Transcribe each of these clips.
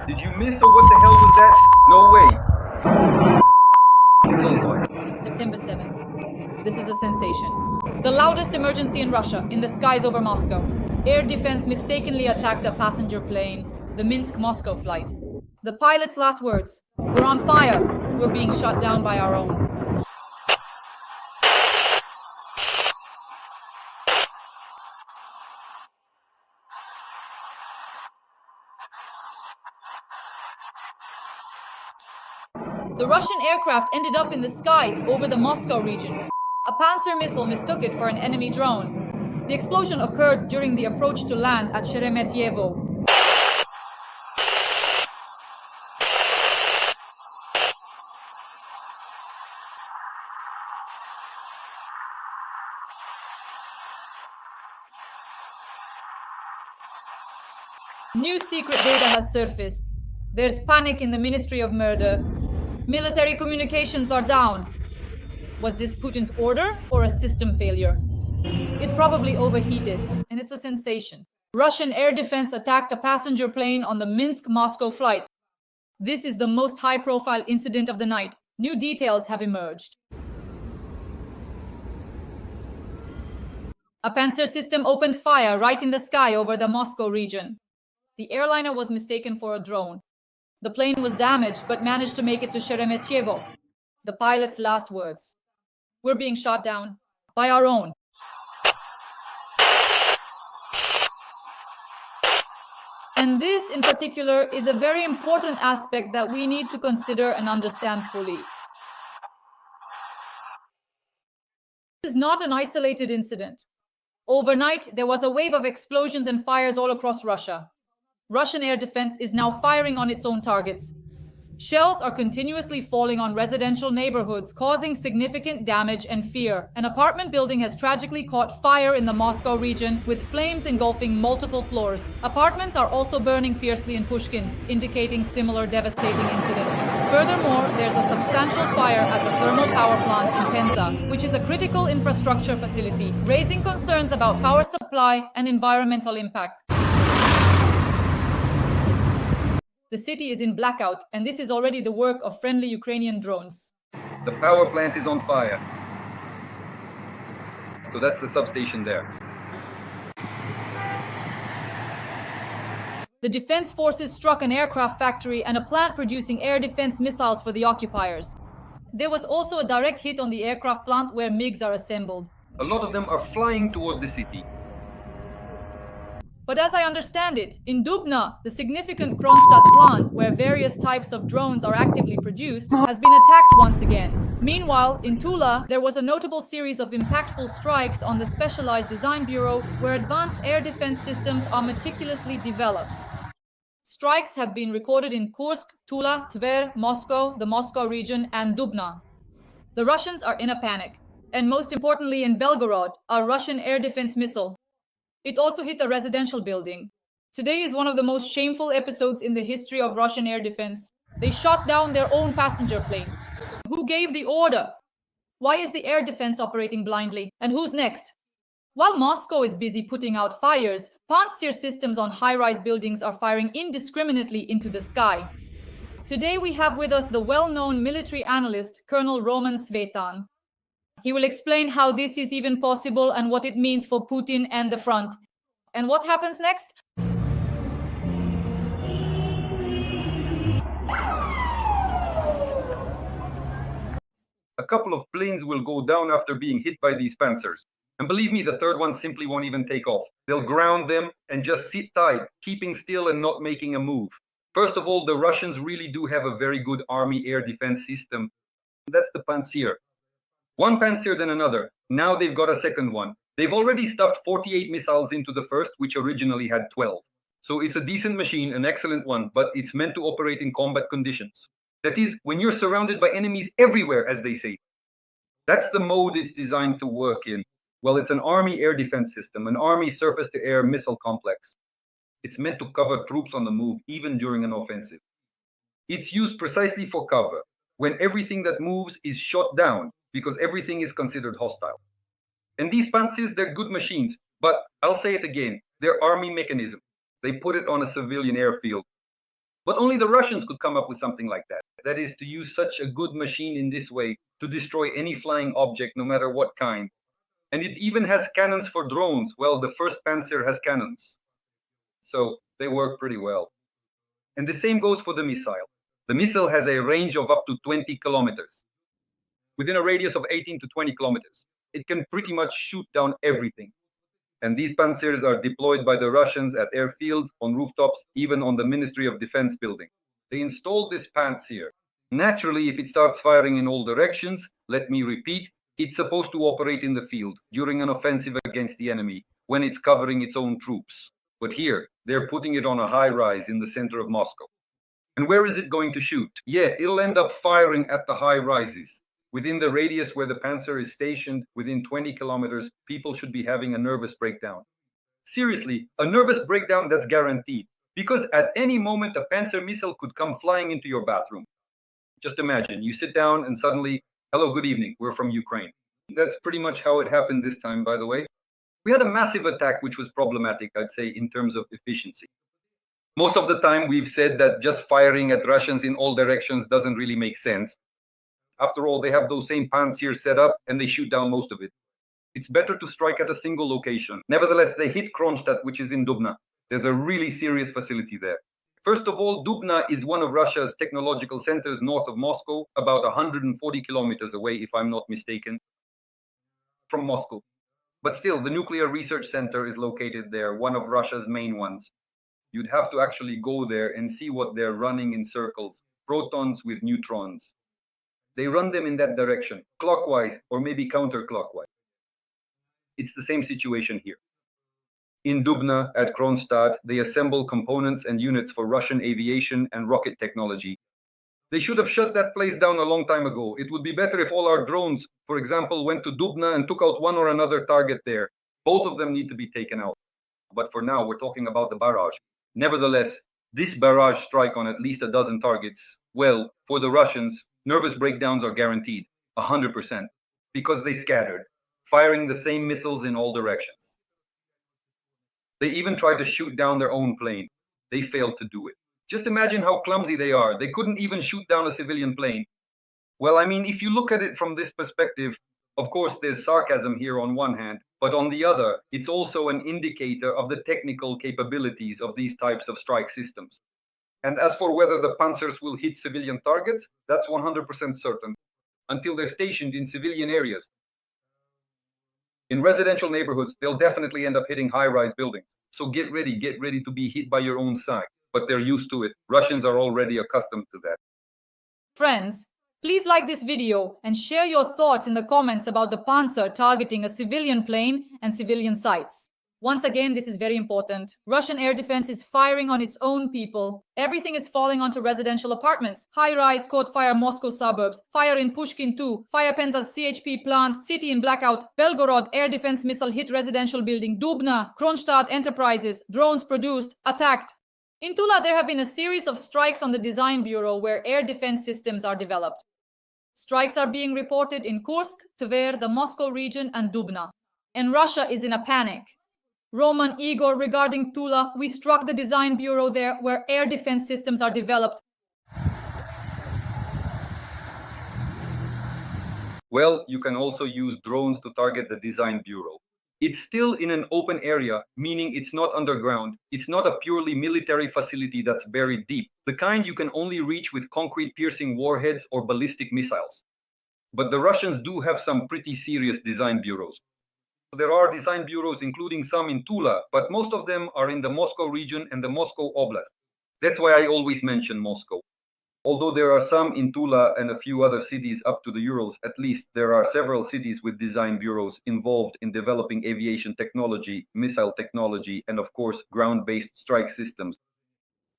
Did you miss or what the hell was that? No way. It's on fire. September 7th. This is a sensation. The loudest emergency in Russia, in the skies over Moscow. Air defense mistakenly attacked a passenger plane, the Minsk-Moscow flight. The pilot's last words: "We're on fire. We're being shot down by our own." The Russian aircraft ended up in the sky over the Moscow region. A Pantsir missile mistook it for an enemy drone. The explosion occurred during the approach to land at Sheremetyevo. New secret data has surfaced. There's panic in the Ministry of Murder. Military communications are down. Was this Putin's order or a system failure? It probably overheated, and it's a sensation. Russian air defense attacked a passenger plane on the Minsk-Moscow flight. This is the most high-profile incident of the night. New details have emerged. A Pantsir system opened fire right in the sky over the Moscow region. The airliner was mistaken for a drone. The plane was damaged but managed to make it to Sheremetyevo. The pilot's last words: "We're being shot down by our own." And this in particular is a very important aspect that we need to consider and understand fully. This is not an isolated incident. Overnight, there was a wave of explosions and fires all across Russia. Russian air defense is now firing on its own targets. Shells are continuously falling on residential neighborhoods, causing significant damage and fear. An apartment building has tragically caught fire in the Moscow region, with flames engulfing multiple floors. Apartments are also burning fiercely in Pushkin, indicating similar devastating incidents. Furthermore, there's a substantial fire at the thermal power plant in Penza, which is a critical infrastructure facility, raising concerns about power supply and environmental impact. The city is in blackout, and this is already the work of friendly Ukrainian drones. The power plant is on fire. So that's the substation there. The defense forces struck an aircraft factory and a plant producing air defense missiles for the occupiers. There was also a direct hit on the aircraft plant where MiGs are assembled. A lot of them are flying toward the city. But as I understand it, in Dubna, the significant Kronstadt plant, where various types of drones are actively produced, has been attacked once again. Meanwhile, in Tula, there was a notable series of impactful strikes on the Specialized Design Bureau, where advanced air defense systems are meticulously developed. Strikes have been recorded in Kursk, Tula, Tver, Moscow, the Moscow region, and Dubna. The Russians are in a panic. And most importantly, in Belgorod, a Russian air defense missile. It also hit a residential building. Today is one of the most shameful episodes in the history of Russian air defense. They shot down their own passenger plane. Who gave the order? Why is the air defense operating blindly? And who's next? While Moscow is busy putting out fires, Pantsir systems on high-rise buildings are firing indiscriminately into the sky. Today we have with us the well-known military analyst, Colonel Roman Svetan. He will explain how this is even possible and what it means for Putin and the front. And what happens next? A couple of planes will go down after being hit by these Pantsers. And believe me, the third one simply won't even take off. They'll ground them and just sit tight, keeping still and not making a move. First of all, the Russians really do have a very good army air defense system. That's the Pantsir. One Pantsir then another. Now they've got a second one. They've already stuffed 48 missiles into the first, which originally had 12. So it's a decent machine, an excellent one, but it's meant to operate in combat conditions. That is, when you're surrounded by enemies everywhere, as they say. That's the mode it's designed to work in. Well, it's an army air defense system, an army surface-to-air missile complex. It's meant to cover troops on the move, even during an offensive. It's used precisely for cover, when everything that moves is shot down, because everything is considered hostile. And these Pantsirs, they're good machines, but I'll say it again, they're army mechanism. They put it on a civilian airfield. But only the Russians could come up with something like that. That is, to use such a good machine in this way to destroy any flying object, no matter what kind. And it even has cannons for drones. Well, the first Pantsir has cannons. So they work pretty well. And the same goes for the missile. The missile has a range of up to 20 kilometers. Within a radius of 18 to 20 kilometers. It can pretty much shoot down everything. And these Pantsirs are deployed by the Russians at airfields, on rooftops, even on the Ministry of Defense building. They installed this Pantsir. Naturally, if it starts firing in all directions, let me repeat, it's supposed to operate in the field during an offensive against the enemy when it's covering its own troops. But here, they're putting it on a high rise in the center of Moscow. And where is it going to shoot? Yeah, it'll end up firing at the high rises. Within the radius where the Pantsir is stationed, within 20 kilometers, people should be having a nervous breakdown. Seriously, a nervous breakdown that's guaranteed. Because at any moment, a Pantsir missile could come flying into your bathroom. Just imagine, you sit down and suddenly, hello, good evening, we're from Ukraine. That's pretty much how it happened this time, by the way. We had a massive attack, which was problematic, I'd say, in terms of efficiency. Most of the time, we've said that just firing at Russians in all directions doesn't really make sense. After all, they have those same Pantsir set up and they shoot down most of it. It's better to strike at a single location. Nevertheless, they hit Kronstadt, which is in Dubna. There's a really serious facility there. First of all, Dubna is one of Russia's technological centers north of Moscow, about 140 kilometers away, if I'm not mistaken, from Moscow. But still, the nuclear research center is located there, one of Russia's main ones. You'd have to actually go there and see what they're running in circles, protons with neutrons. They run them in that direction, clockwise or maybe counterclockwise. It's the same situation here. In Dubna, at Kronstadt, they assemble components and units for Russian aviation and rocket technology. They should have shut that place down a long time ago. It would be better if all our drones, for example, went to Dubna and took out one or another target there. Both of them need to be taken out. But for now, we're talking about the barrage. Nevertheless, this barrage strike on at least a dozen targets, well, for the Russians, nervous breakdowns are guaranteed, 100%, because they scattered, firing the same missiles in all directions. They even tried to shoot down their own plane. They failed to do it. Just imagine how clumsy they are. They couldn't even shoot down a civilian plane. Well, I mean, if you look at it from this perspective, of course, there's sarcasm here on one hand, but on the other, it's also an indicator of the technical capabilities of these types of strike systems. And as for whether the Pantsers will hit civilian targets, that's 100% certain, until they're stationed in civilian areas. In residential neighborhoods, they'll definitely end up hitting high-rise buildings. So get ready to be hit by your own side. But they're used to it. Russians are already accustomed to that. Friends, please like this video and share your thoughts in the comments about the Pantsir targeting a civilian plane and civilian sites. Once again, this is very important. Russian air defense is firing on its own people. Everything is falling onto residential apartments. High-rise caught fire Moscow suburbs. Fire in Pushkin 2. Fire Penza's CHP plant. City in blackout. Belgorod air defense missile hit residential building. Dubna. Kronstadt enterprises. Drones produced. Attacked. In Tula, there have been a series of strikes on the design bureau where air defense systems are developed. Strikes are being reported in Kursk, Tver, the Moscow region, and Dubna. And Russia is in a panic. Roman Igor, regarding Tula, we struck the design bureau there where air defense systems are developed. Well, you can also use drones to target the design bureau. It's still in an open area, meaning it's not underground. It's not a purely military facility that's buried deep, the kind you can only reach with concrete piercing warheads or ballistic missiles. But the Russians do have some pretty serious design bureaus. There are design bureaus, including some in Tula, but most of them are in the Moscow region and the Moscow Oblast. That's why I always mention Moscow. Although there are some in Tula and a few other cities up to the Urals, at least there are several cities with design bureaus involved in developing aviation technology, missile technology, and of course, ground-based strike systems.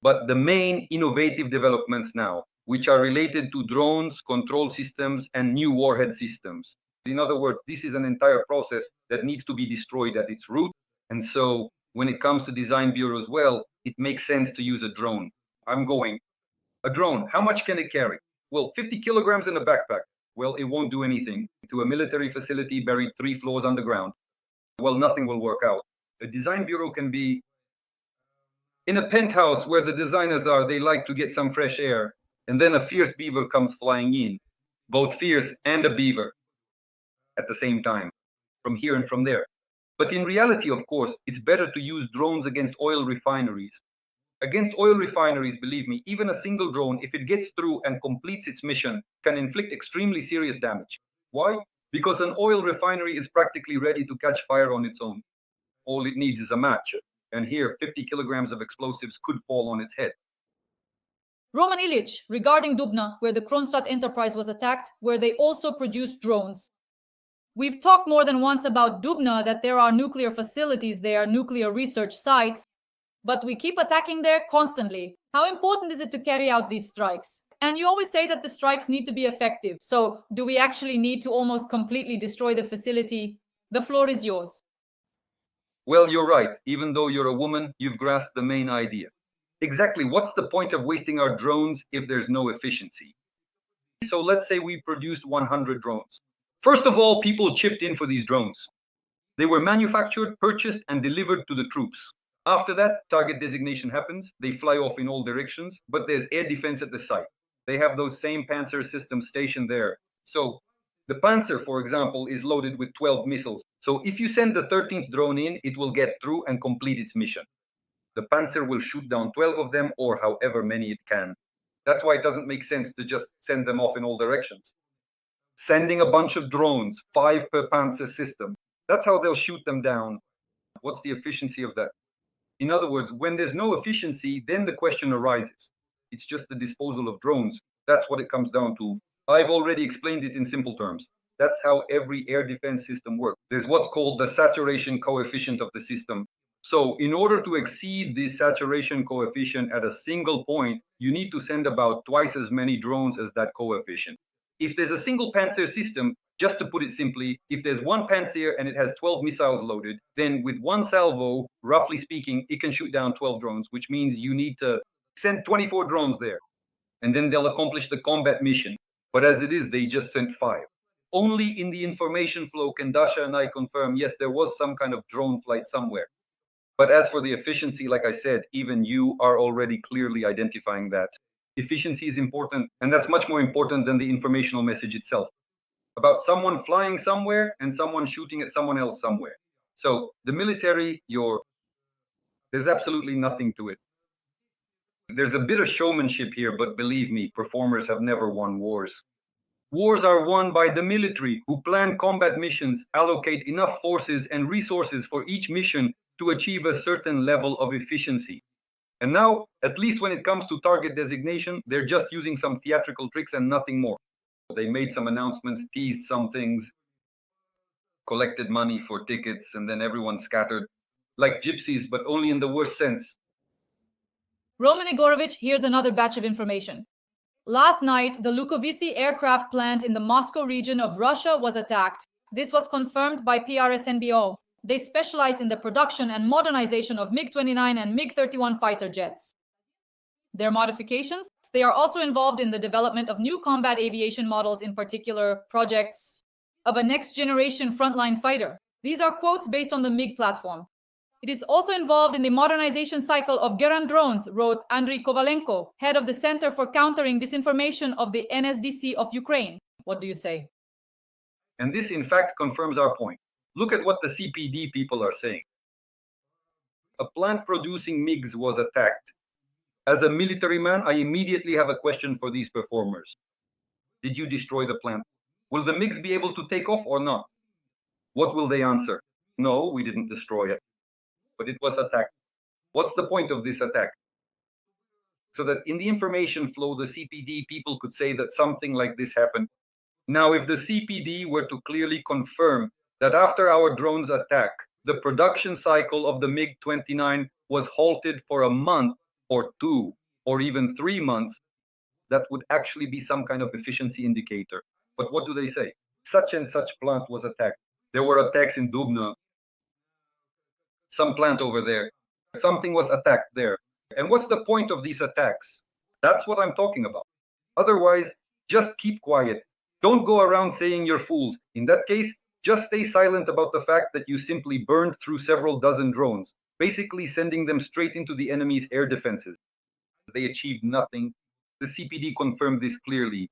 But the main innovative developments now, which are related to drones, control systems, and new warhead systems. In other words, this is an entire process that needs to be destroyed at its root. And so when it comes to design bureaus, well, it makes sense to use a drone. A drone, how much can it carry? Well, 50 kilograms in a backpack. Well, it won't do anything. To a military facility buried 3 floors underground, well, nothing will work out. A design bureau can be In a penthouse where the designers are, they like to get some fresh air, and then a fierce beaver comes flying in, both fierce and a beaver at the same time, from here and from there. But in reality, of course, it's better to use drones against oil refineries. Against oil refineries, believe me, even a single drone, if it gets through and completes its mission, can inflict extremely serious damage. Why? Because an oil refinery is practically ready to catch fire on its own. All it needs is a match. And here, 50 kilograms of explosives could fall on its head. Roman Ilyich, regarding Dubna, where the Kronstadt enterprise was attacked, where they also produce drones. We've talked more than once about Dubna, that there are nuclear facilities there, nuclear research sites, but we keep attacking there constantly. How important is it to carry out these strikes? And you always say that the strikes need to be effective. So do we actually need to almost completely destroy the facility? The floor is yours. Well, you're right. Even though you're a woman, you've grasped the main idea. Exactly, what's the point of wasting our drones if there's no efficiency? So let's say we produced 100 drones. First of all, people chipped in for these drones. They were manufactured, purchased, and delivered to the troops. After that, target designation happens. They fly off in all directions, but there's air defense at the site. They have those same Pantsir systems stationed there. So the Pantsir, for example, is loaded with 12 missiles. So if you send the 13th drone in, it will get through and complete its mission. The Pantsir will shoot down 12 of them, or however many it can. That's why it doesn't make sense to just send them off in all directions. Sending a bunch of drones, 5 per Pantsir system, that's how they'll shoot them down. What's the efficiency of that? In other words, when there's no efficiency, then the question arises. It's just the disposal of drones. That's what it comes down to. I've already explained it in simple terms. That's how every air defense system works. There's what's called the saturation coefficient of the system. So in order to exceed this saturation coefficient at a single point, you need to send about twice as many drones as that coefficient. If there's a single Pantsir system, just to put it simply, if there's one Pantsir and it has 12 missiles loaded, then with one salvo, roughly speaking, it can shoot down 12 drones, which means you need to send 24 drones there. And then they'll accomplish the combat mission. But as it is, they just sent 5. Only in the information flow can Dasha and I confirm, yes, there was some kind of drone flight somewhere. But as for the efficiency, like I said, even you are already clearly identifying that. Efficiency is important, and that's much more important than the informational message itself. About someone flying somewhere and someone shooting at someone else somewhere. So the military, there's absolutely nothing to it. There's a bit of showmanship here, but believe me, performers have never won wars. Wars are won by the military, who plan combat missions, allocate enough forces and resources for each mission to achieve a certain level of efficiency. And now, at least when it comes to target designation, they're just using some theatrical tricks and nothing more. They made some announcements, teased some things, collected money for tickets, and then everyone scattered. Like gypsies, but only in the worst sense. Roman Igorovich, here's another batch of information. Last night, the Lukovici aircraft plant in the Moscow region of Russia was attacked. This was confirmed by PRSNBO. They specialize in the production and modernization of MiG-29 and MiG-31 fighter jets. Their modifications? They are also involved in the development of new combat aviation models, in particular projects of a next-generation frontline fighter. These are quotes based on the MiG platform. It is also involved in the modernization cycle of Geran drones, wrote Andriy Kovalenko, head of the Center for Countering Disinformation of the NSDC of Ukraine. What do you say? And this, in fact, confirms our point. Look at what the CPD people are saying. A plant producing MiGs was attacked. As a military man, I immediately have a question for these performers. Did you destroy the plant? Will the MiGs be able to take off or not? What will they answer? No, we didn't destroy it, but it was attacked. What's the point of this attack? So that in the information flow, the CPD people could say that something like this happened. Now, if the CPD were to clearly confirm that after our drone's attack, the production cycle of the MiG-29 was halted for a month or 2 or even 3 months, that would actually be some kind of efficiency indicator. But what do they say? Such and such plant was attacked. There were attacks in Dubna, some plant over there. Something was attacked there. And what's the point of these attacks? That's what I'm talking about. Otherwise, just keep quiet. Don't go around saying you're fools. In that case, just stay silent about the fact that you simply burned through several dozen drones. basically sending them straight into the enemy's air defenses. They achieved nothing. The CPD confirmed this clearly.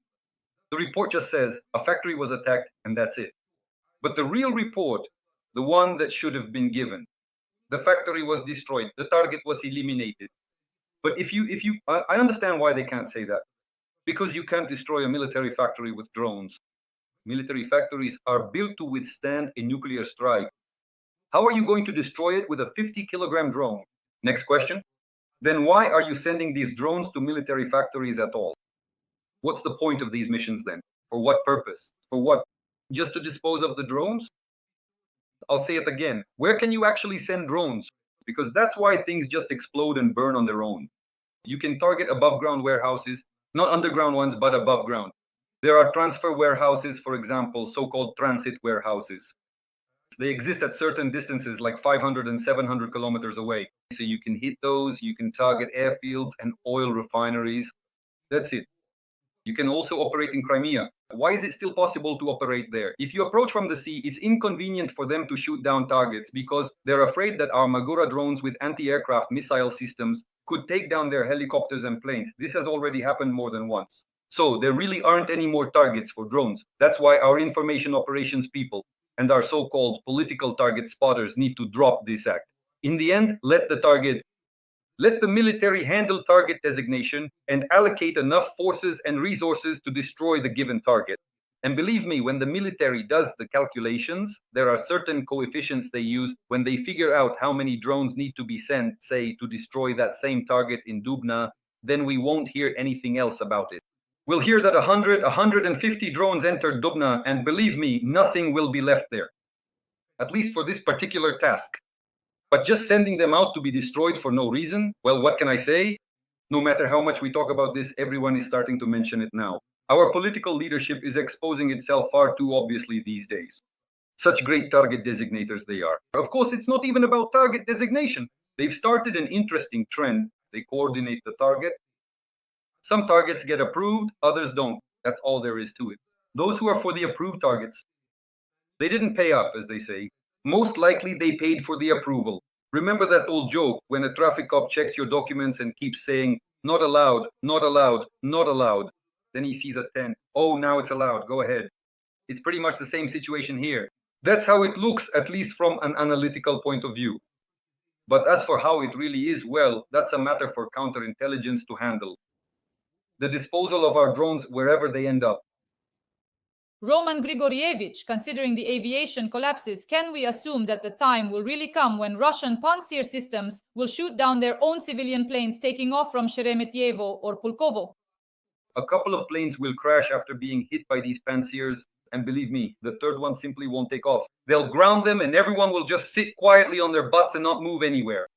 The report just says a factory was attacked and that's it. But the real report, the one that should have been given, the factory was destroyed, the target was eliminated. But I understand why they can't say that. Because you can't destroy a military factory with drones. Military factories are built to withstand a nuclear strike. How are you going to destroy it with a 50-kilogram drone? Next question. Then why are you sending these drones to military factories at all? What's the point of these missions then? For what purpose? For what? Just to dispose of the drones? I'll say it again. Where can you actually send drones? Because that's why things just explode and burn on their own. You can target above ground warehouses, not underground ones, but above ground. There are transfer warehouses, for example, so-called transit warehouses. They exist at certain distances, like 500 and 700 kilometers away. So you can hit those, you can target airfields and oil refineries. That's it. You can also operate in Crimea. Why is it still possible to operate there? If you approach from the sea, it's inconvenient for them to shoot down targets because they're afraid that our Magura drones with anti-aircraft missile systems could take down their helicopters and planes. This has already happened more than once. So there really aren't any more targets for drones. That's why our information operations people and our so-called political target spotters need to drop this act. In the end, let the military handle target designation and allocate enough forces and resources to destroy the given target. And believe me, when the military does the calculations, there are certain coefficients they use when they figure out how many drones need to be sent, say, to destroy that same target in Dubna, then we won't hear anything else about it. We'll hear that 100, 150 drones entered Dubna, and believe me, nothing will be left there. At least for this particular task. But just sending them out to be destroyed for no reason, well, what can I say? No matter how much we talk about this, everyone is starting to mention it now. Our political leadership is exposing itself far too obviously these days. Such great target designators they are. Of course, it's not even about target designation. They've started an interesting trend. They coordinate the target. Some targets get approved, others don't. That's all there is to it. Those who are for the approved targets, they didn't pay up, as they say. Most likely they paid for the approval. Remember that old joke when a traffic cop checks your documents and keeps saying, not allowed, not allowed, not allowed. Then he sees a 10. Oh, now it's allowed. Go ahead. It's pretty much the same situation here. That's how it looks, at least from an analytical point of view. But as for how it really is, well, that's a matter for counterintelligence to handle. The disposal of our drones wherever they end up. Roman Grigorievich, considering the aviation collapses, can we assume that the time will really come when Russian Pantsir systems will shoot down their own civilian planes taking off from Sheremetyevo or Pulkovo? A couple of planes will crash after being hit by these Pantsirs, and believe me, the third one simply won't take off. They'll ground them and everyone will just sit quietly on their butts and not move anywhere.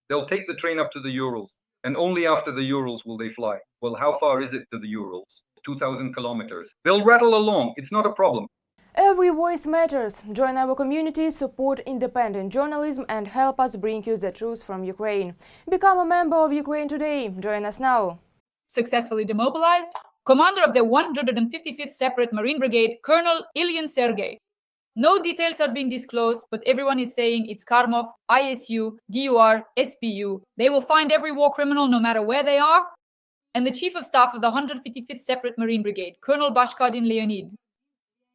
They'll take the train up to the Urals, and only after the Urals will they fly. Well, how far is it to the Urals? 2,000 kilometers. They'll rattle along, it's not a problem. Every voice matters. Join our community, support independent journalism and help us bring you the truth from Ukraine. Become a member of Ukraine Today. Join us now. Successfully demobilized, commander of the 155th Separate Marine Brigade, Colonel Ilyin Sergey. No details are being disclosed, but everyone is saying it's Karmov, ISU, GUR, SPU. They will find every war criminal no matter where they are. And the Chief of Staff of the 155th Separate Marine Brigade, Colonel Bashkardin Leonid.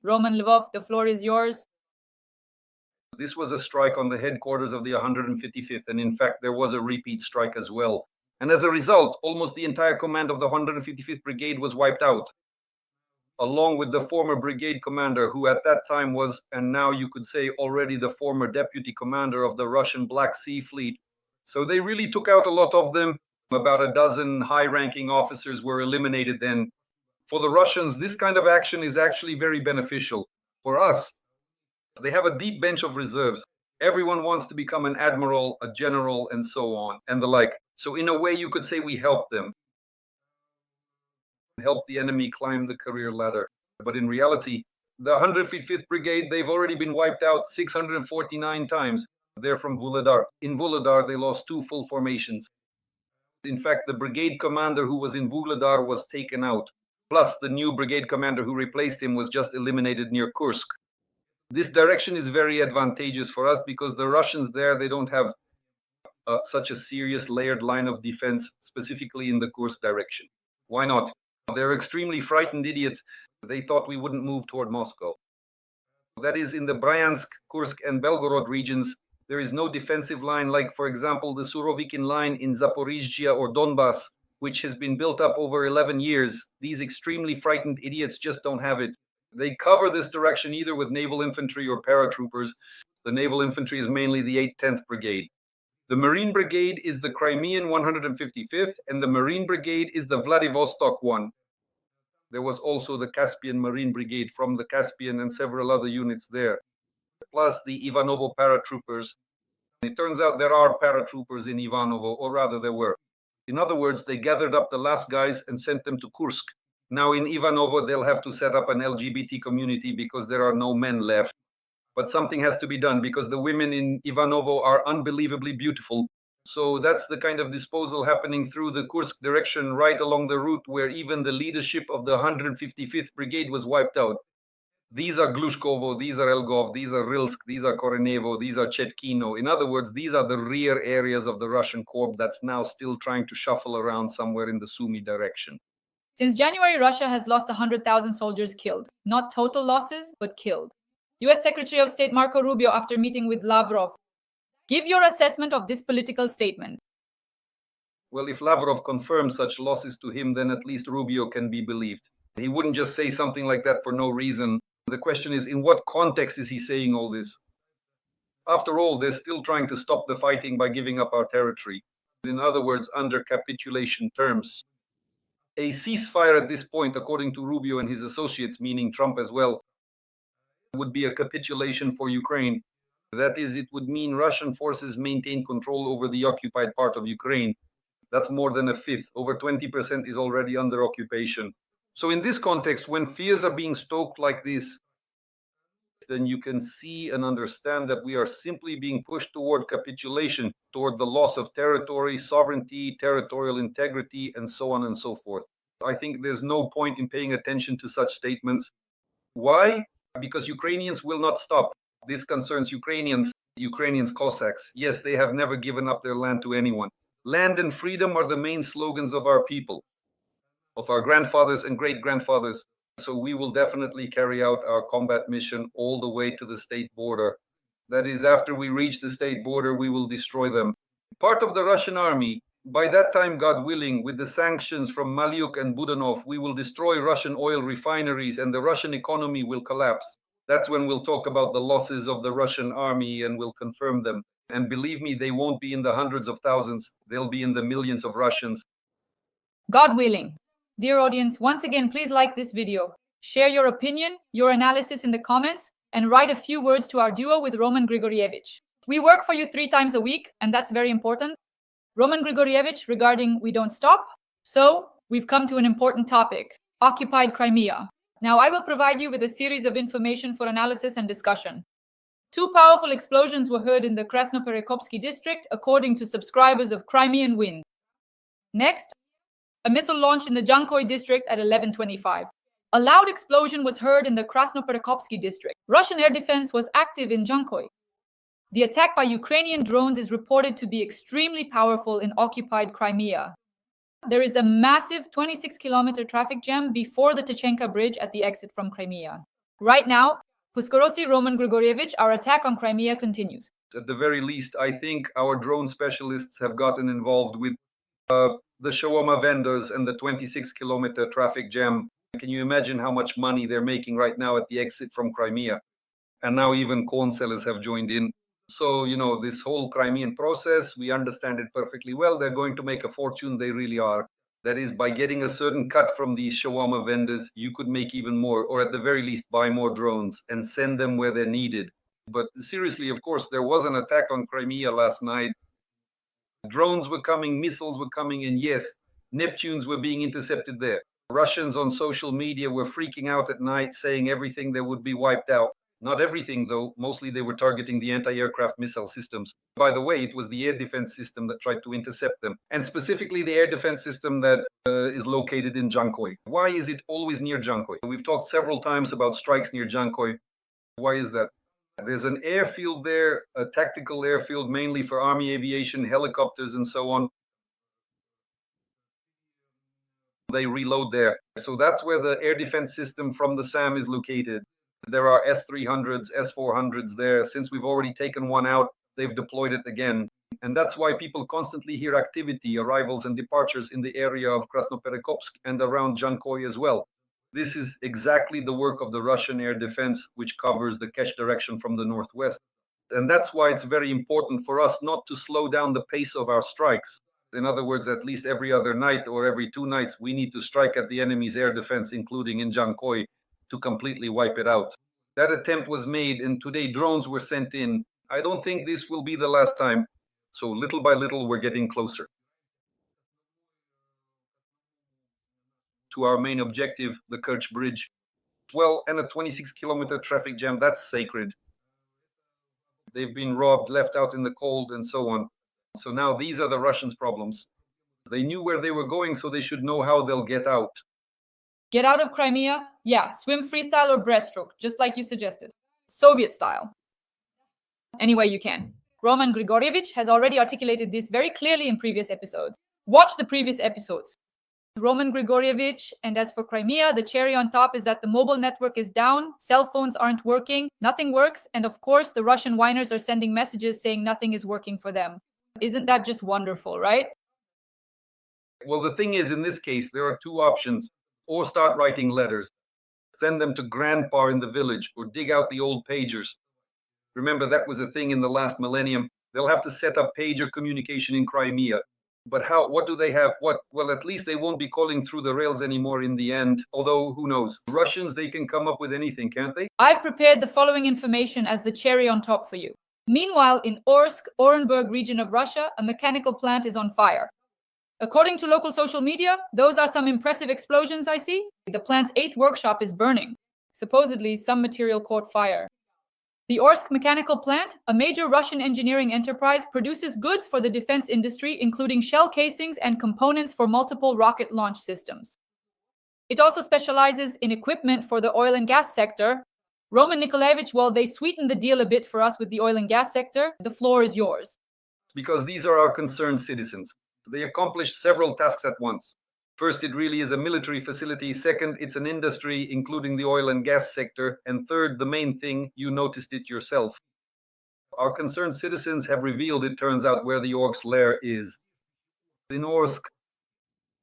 Roman Lvov, the floor is yours. This was a strike on the headquarters of the 155th, and in fact, there was a repeat strike as well. And as a result, almost the entire command of the 155th Brigade was wiped out, along with the former brigade commander, who at that time was, and now you could say already the former deputy commander of the Russian Black Sea Fleet. So they really took out a lot of them. About a dozen high-ranking officers were eliminated then. For the Russians, this kind of action is actually very beneficial. For us, they have a deep bench of reserves. Everyone wants to become an admiral, a general, and so on, and the like. So in a way, you could say we help them. Help the enemy climb the career ladder. But in reality, the 155th Brigade, they've already been wiped out 649 times. They're from Vuhledar. In Vuhledar, they lost 2 full formations. In fact, the brigade commander who was in Vuhledar was taken out. Plus, the new brigade commander who replaced him was just eliminated near Kursk. This direction is very advantageous for us because the Russians there, they don't have such a serious layered line of defense, specifically in the Kursk direction. Why not? They're extremely frightened idiots. They thought we wouldn't move toward Moscow. That is, in the Bryansk, Kursk, and Belgorod regions, there is no defensive line like, for example, the Surovikin line in Zaporizhzhia or Donbass, which has been built up over 11 years. These extremely frightened idiots just don't have it. They cover this direction either with naval infantry or paratroopers. The naval infantry is mainly the 8th 10th Brigade. The Marine Brigade is the Crimean 155th, and the Marine Brigade is the Vladivostok one. There was also the Caspian Marine Brigade from the Caspian and several other units there, plus the Ivanovo paratroopers. It turns out there are paratroopers in Ivanovo, or rather there were. In other words, they gathered up the last guys and sent them to Kursk. Now in Ivanovo, they'll have to set up an LGBT community because there are no men left. But something has to be done because the women in Ivanovo are unbelievably beautiful. So that's the kind of disposal happening through the Kursk direction, right along the route where even the leadership of the 155th Brigade was wiped out. These are Glushkovo, these are Elgov, these are Rilsk, these are Korenevo, these are Chetkino. In other words, these are the rear areas of the Russian corps that's now still trying to shuffle around somewhere in the Sumy direction. Since January, Russia has lost 100,000 soldiers killed. Not total losses, but killed. US Secretary of State Marco Rubio, after meeting with Lavrov. Give your assessment of this political statement. Well, if Lavrov confirms such losses to him, then at least Rubio can be believed. He wouldn't just say something like that for no reason. The question is, in what context is he saying all this? After all, they're still trying to stop the fighting by giving up our territory. In other words, under capitulation terms. A ceasefire at this point, according to Rubio and his associates, meaning Trump as well, would be a capitulation for Ukraine. That is, it would mean Russian forces maintain control over the occupied part of Ukraine. That's more than a fifth. Over 20% is already under occupation. So in this context, when fears are being stoked like this, then you can see and understand that we are simply being pushed toward capitulation, toward the loss of territory, sovereignty, territorial integrity, and so on and so forth. I think there's no point in paying attention to such statements. Why? Because Ukrainians will not stop. This concerns Ukrainians Cossacks. Yes, they have never given up their land to anyone. Land and freedom are the main slogans of our people, of our grandfathers and great-grandfathers. So we will definitely carry out our combat mission all the way to the state border. That is, after we reach the state border, we will destroy them. Part of the Russian army, by that time, God willing, with the sanctions from Maliuk and Budanov, we will destroy Russian oil refineries and the Russian economy will collapse. That's when we'll talk about the losses of the Russian army and we'll confirm them. And believe me, they won't be in the hundreds of thousands. They'll be in the millions of Russians. God willing. Dear audience, once again, please like this video. Share your opinion, your analysis in the comments, and write a few words to our duo with Roman Grigorievich. We work for you 3 times a week, and that's very important. Roman Grigorievich regarding We Don't Stop. So, we've come to an important topic, occupied Crimea. Now, I will provide you with a series of information for analysis and discussion. 2 powerful explosions were heard in the Krasnoperekopsky district, according to subscribers of Crimean Wind. Next, a missile launch in the Jankoy district at 11:25. A loud explosion was heard in the Krasnoperekopsky district. Russian air defense was active in Jankoy. The attack by Ukrainian drones is reported to be extremely powerful in occupied Crimea. There is a massive 26-kilometer traffic jam before the Tachenka bridge at the exit from Crimea. Right now, Puskorosi Roman Grigorievich, our attack on Crimea continues. At the very least, I think our drone specialists have gotten involved with the shawarma vendors and the 26-kilometer traffic jam. Can you imagine how much money they're making right now at the exit from Crimea? And now even corn sellers have joined in. So, this whole Crimean process, we understand it perfectly well. They're going to make a fortune. They really are. That is, by getting a certain cut from these shawarma vendors, you could make even more, or at the very least, buy more drones and send them where they're needed. But seriously, of course, there was an attack on Crimea last night. Drones were coming, missiles were coming, and yes, Neptunes were being intercepted there. Russians on social media were freaking out at night, saying everything there would be wiped out. Not everything, though. Mostly they were targeting the anti-aircraft missile systems. By the way, it was the air defense system that tried to intercept them, and specifically the air defense system that is located in Jankoy. Why is it always near Jankoy? We've talked several times about strikes near Jankoy. Why is that? There's an airfield there, a tactical airfield mainly for army aviation, helicopters and so on. They reload there. So that's where the air defense system from the SAM is located. There are S-300s, S-400s there. Since we've already taken one out, they've deployed it again. And that's why people constantly hear activity, arrivals and departures in the area of Krasnoperekopsk and around Jankoy as well. This is exactly the work of the Russian air defense, which covers the Kesh direction from the northwest. And that's why it's very important for us not to slow down the pace of our strikes. In other words, at least every other night or every 2 nights, we need to strike at the enemy's air defense, including in Jankoy, to completely wipe it out. That attempt was made, and today drones were sent in. I don't think this will be the last time. So little by little, we're getting closer to our main objective, the Kerch Bridge. Well, and a 26-kilometer traffic jam, that's sacred. They've been robbed, left out in the cold, and so on. So now these are the Russians' problems. They knew where they were going, so they should know how they'll get out. Get out of Crimea? Yeah, swim freestyle or breaststroke, just like you suggested. Soviet style. Any way you can. Roman Grigorievich has already articulated this very clearly in previous episodes. Watch the previous episodes. Roman Grigorievich, and as for Crimea, the cherry on top is that the mobile network is down, cell phones aren't working, nothing works, and of course the Russian whiners are sending messages saying nothing is working for them. Isn't that just wonderful, right? Well, the thing is, in this case, there are 2 options. Or start writing letters, send them to grandpa in the village, or dig out the old pagers. Remember, that was a thing in the last millennium. They'll have to set up pager communication in Crimea. But how? What do they have? What? Well, at least they won't be calling through the rails anymore in the end. Although, who knows? Russians, they can come up with anything, can't they? I've prepared the following information as the cherry on top for you. Meanwhile, in Orsk, Orenburg region of Russia, a mechanical plant is on fire. According to local social media, those are some impressive explosions I see. The plant's 8th workshop is burning. Supposedly, some material caught fire. The Orsk mechanical plant, a major Russian engineering enterprise, produces goods for the defense industry, including shell casings and components for multiple rocket launch systems. It also specializes in equipment for the oil and gas sector. Roman Nikolaevich, well, they sweetened the deal a bit for us with the oil and gas sector. The floor is yours. Because these are our concerned citizens. They accomplished several tasks at once. First, it really is a military facility. Second, it's an industry, including the oil and gas sector. And third, the main thing, you noticed it yourself. Our concerned citizens have revealed, it turns out, where the orcs' lair is. In Orsk,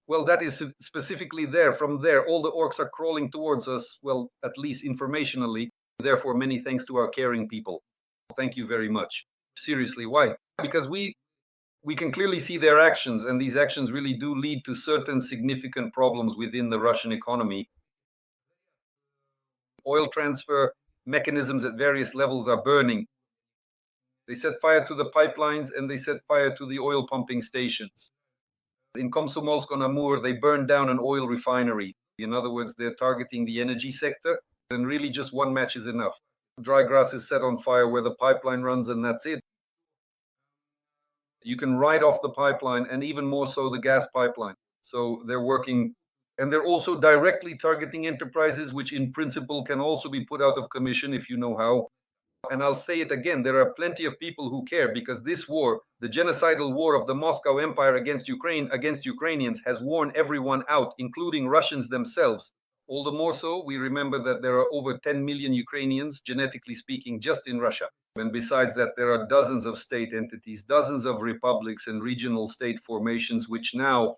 well, that is specifically there. From there, all the orcs are crawling towards us, well, at least informationally. Therefore, many thanks to our caring people. Thank you very much. Seriously, why? Because we can clearly see their actions, and these actions really do lead to certain significant problems within the Russian economy. Oil transfer mechanisms at various levels are burning. They set fire to the pipelines and they set fire to the oil pumping stations. In Komsomolsk-on-Amur, they burned down an oil refinery. In other words, they're targeting the energy sector, and really just one match is enough. Dry grass is set on fire where the pipeline runs, and that's it. You can write off the pipeline, and even more so the gas pipeline. So they're working, and they're also directly targeting enterprises which in principle can also be put out of commission if you know how. And I'll say it again, there are plenty of people who care, because this war, the genocidal war of the Moscow Empire against Ukraine, against Ukrainians, has worn everyone out, including Russians themselves. All the more so, we remember that there are over 10 million Ukrainians, genetically speaking, just in Russia. And besides that, there are dozens of state entities, dozens of republics and regional state formations, which now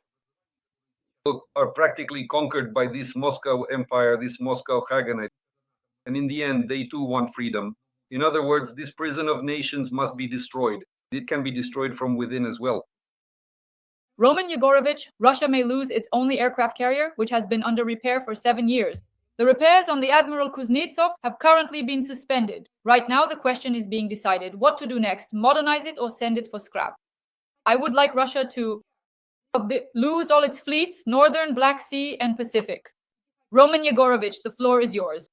are practically conquered by this Moscow Empire, this Moscow Khaganate. And in the end, they too want freedom. In other words, this prison of nations must be destroyed. It can be destroyed from within as well. Roman Yegorovich, Russia may lose its only aircraft carrier, which has been under repair for 7 years. The repairs on the Admiral Kuznetsov have currently been suspended. Right now, the question is being decided what to do next, modernize it or send it for scrap. I would like Russia to lose all its fleets, Northern, Black Sea, and Pacific. Roman Yegorovich, the floor is yours.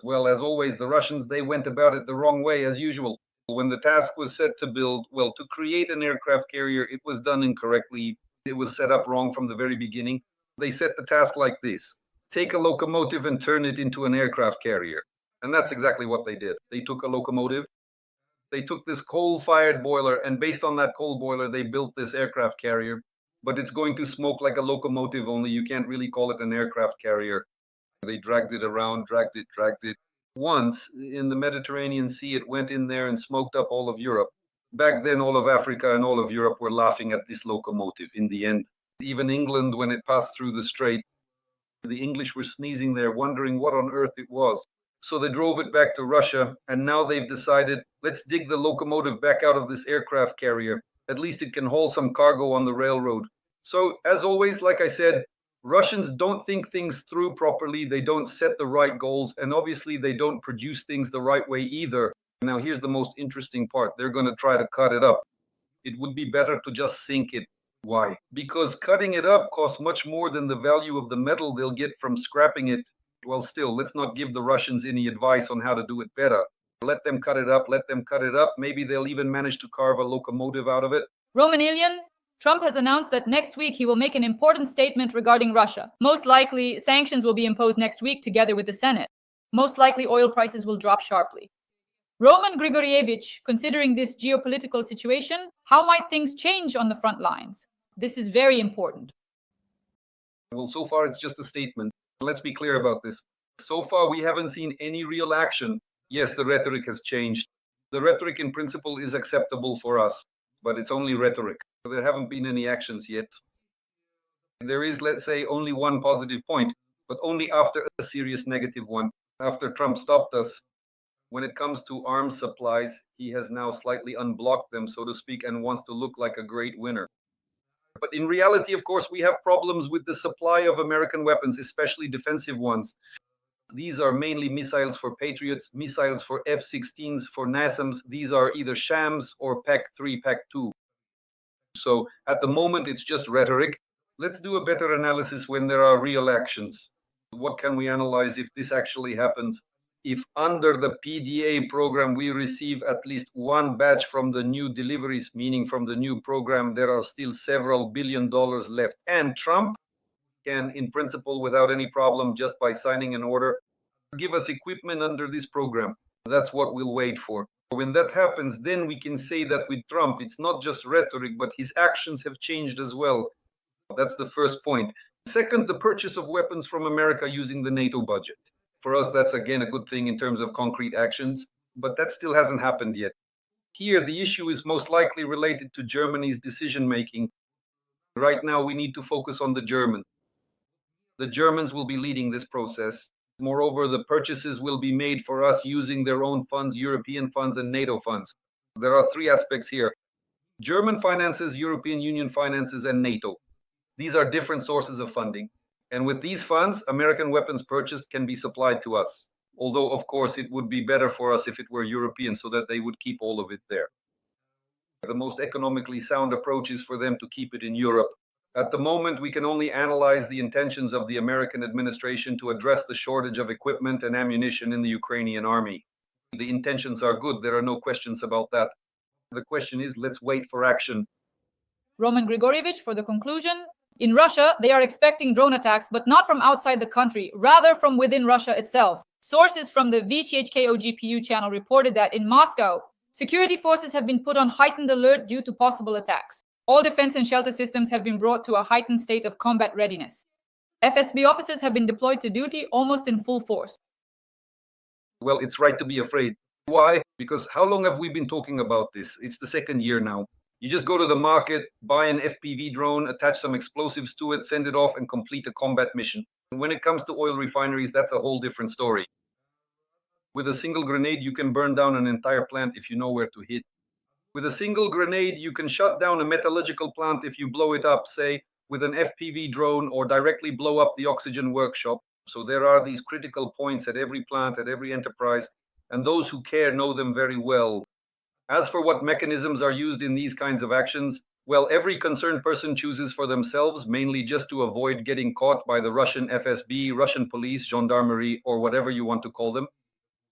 Well, as always, the Russians, they went about it the wrong way, as usual. When the task was set to build, well, to create an aircraft carrier, it was done incorrectly. It was set up wrong from the very beginning. They set the task like this. Take a locomotive and turn it into an aircraft carrier. And that's exactly what they did. They took a locomotive, they took this coal-fired boiler, and based on that coal boiler, they built this aircraft carrier. But it's going to smoke like a locomotive, only you can't really call it an aircraft carrier. They dragged it around, dragged it. Once in the Mediterranean Sea, it went in there and smoked up all of Europe. Back then, all of Africa and all of Europe were laughing at this locomotive. In the end, even England, when it passed through the strait, the English were sneezing there, wondering what on earth it was. So they drove it back to Russia, and now they've decided, let's dig the locomotive back out of this aircraft carrier. At least it can haul some cargo on the railroad. So, as always, like I said, Russians don't think things through properly, they don't set the right goals, and obviously they don't produce things the right way either. Now, here's the most interesting part. They're going to try to cut it up. It would be better to just sink it. Why? Because cutting it up costs much more than the value of the metal they'll get from scrapping it. Well, still, let's not give the Russians any advice on how to do it better. Let them cut it up, let them cut it up. Maybe they'll even manage to carve a locomotive out of it. Roman Ilian, Trump has announced that next week he will make an important statement regarding Russia. Most likely, sanctions will be imposed next week together with the Senate. Most likely, oil prices will drop sharply. Roman Grigorievich, considering this geopolitical situation, how might things change on the front lines? This is very important. Well, so far it's just a statement. Let's be clear about this. So far we haven't seen any real action. Yes, the rhetoric has changed. The rhetoric in principle is acceptable for us, but it's only rhetoric. There haven't been any actions yet. There is, let's say, only one positive point, but only after a serious negative one. After Trump stopped us, when it comes to arms supplies, he has now slightly unblocked them, so to speak, and wants to look like a great winner. But in reality, of course, we have problems with the supply of American weapons, especially defensive ones. These are mainly missiles for Patriots, missiles for F-16s, for NASAMS. These are either shams or PAC-3, PAC-2. So at the moment, it's just rhetoric. Let's do a better analysis when there are real actions. What can we analyze if this actually happens? If under the PDA program we receive at least one batch from the new deliveries, meaning from the new program, there are still several $1 billion left. And Trump can, in principle, without any problem, just by signing an order, give us equipment under this program. That's what we'll wait for. When that happens, then we can say that with Trump, it's not just rhetoric, but his actions have changed as well. That's the first point. Second, the purchase of weapons from America using the NATO budget. For us, that's again a good thing in terms of concrete actions, but that still hasn't happened yet. Here, the issue is most likely related to Germany's decision-making. Right now, we need to focus on the Germans. The Germans will be leading this process. Moreover, the purchases will be made for us using their own funds, European funds and NATO funds. There are three aspects here: German finances, European Union finances, and NATO. These are different sources of funding. And with these funds, American weapons purchased can be supplied to us. Although, of course, it would be better for us if it were European, so that they would keep all of it there. The most economically sound approach is for them to keep it in Europe. At the moment, we can only analyze the intentions of the American administration to address the shortage of equipment and ammunition in the Ukrainian army. The intentions are good, there are no questions about that. The question is, let's wait for action. Roman Grigorievich, for the conclusion. In Russia, they are expecting drone attacks, but not from outside the country, rather from within Russia itself. Sources from the VCHKO GPU channel reported that in Moscow, security forces have been put on heightened alert due to possible attacks. All defense and shelter systems have been brought to a heightened state of combat readiness. FSB officers have been deployed to duty almost in full force. Well, it's right to be afraid. Why? Because how long have we been talking about this? It's the second year now. You just go to the market, buy an FPV drone, attach some explosives to it, send it off, and complete a combat mission. And when it comes to oil refineries, that's a whole different story. With a single grenade, you can burn down an entire plant if you know where to hit. With a single grenade, you can shut down a metallurgical plant if you blow it up, say, with an FPV drone, or directly blow up the oxygen workshop. So there are these critical points at every plant, at every enterprise, and those who care know them very well. As for what mechanisms are used in these kinds of actions, well, every concerned person chooses for themselves, mainly just to avoid getting caught by the Russian FSB, Russian police, gendarmerie, or whatever you want to call them.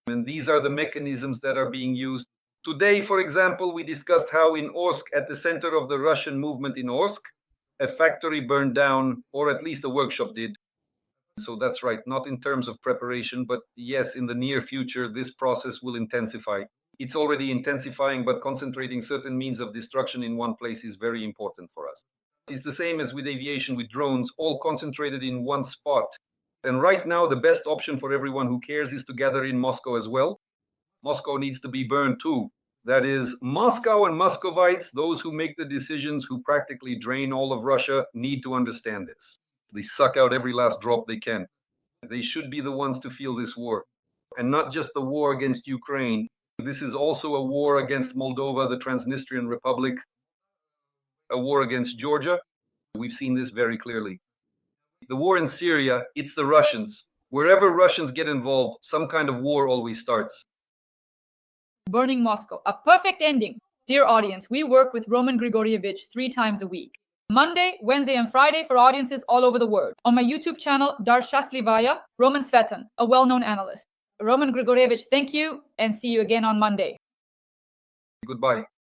And these are the mechanisms that are being used. Today, for example, we discussed how in Orsk, at the center of the Russian movement in Orsk, a factory burned down, or at least a workshop did. So that's right, not in terms of preparation, but yes, in the near future, this process will intensify. It's already intensifying, but concentrating certain means of destruction in one place is very important for us. It's the same as with aviation, with drones, all concentrated in one spot. And right now, the best option for everyone who cares is to gather in Moscow as well. Moscow needs to be burned too. That is, Moscow and Muscovites, those who make the decisions, who practically drain all of Russia, need to understand this. They suck out every last drop they can. They should be the ones to feel this war. And not just the war against Ukraine. This is also a war against Moldova, the Transnistrian Republic, a war against Georgia. We've seen this very clearly. The war in Syria, it's the Russians. Wherever Russians get involved, some kind of war always starts. Burning Moscow, a perfect ending. Dear audience, we work with Roman Grigorievich 3 times a week. Monday, Wednesday, and Friday for audiences all over the world. On my YouTube channel, Dasha, Roman Svetan, a well-known analyst. Roman Grigorievich, thank you, and see you again on Monday. Goodbye.